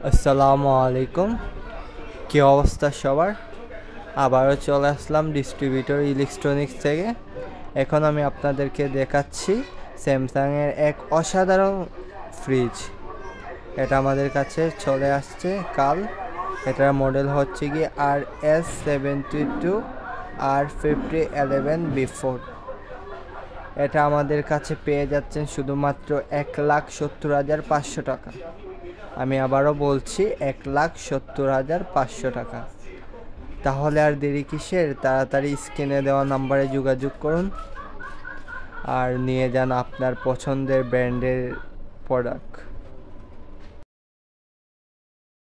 আসসালামু আলাইকুম। কী অবস্থা সবার? আবারও চলে আসলাম ডিস্ট্রিবিউটর ইলেকট্রনিক্স থেকে। এখন আমি আপনাদেরকে দেখাচ্ছি স্যামসাংয়ের এক অসাধারণ ফ্রিজ। এটা আমাদের কাছে চলে আসছে কাল। এটার মডেল হচ্ছে কি RS72 R5011B4। এটা আমাদের কাছে পেয়ে যাচ্ছেন শুধুমাত্র 1,70,500 টাকা। আমি আবারও বলছি 1,70,500 টাকা। তাহলে আর দেরি কিসের? তাড়াতাড়ি স্ক্রিনে দেওয়া নাম্বারে যোগাযোগ করুন আর নিয়ে যান আপনার পছন্দের ব্র্যান্ডের প্রোডাক্ট।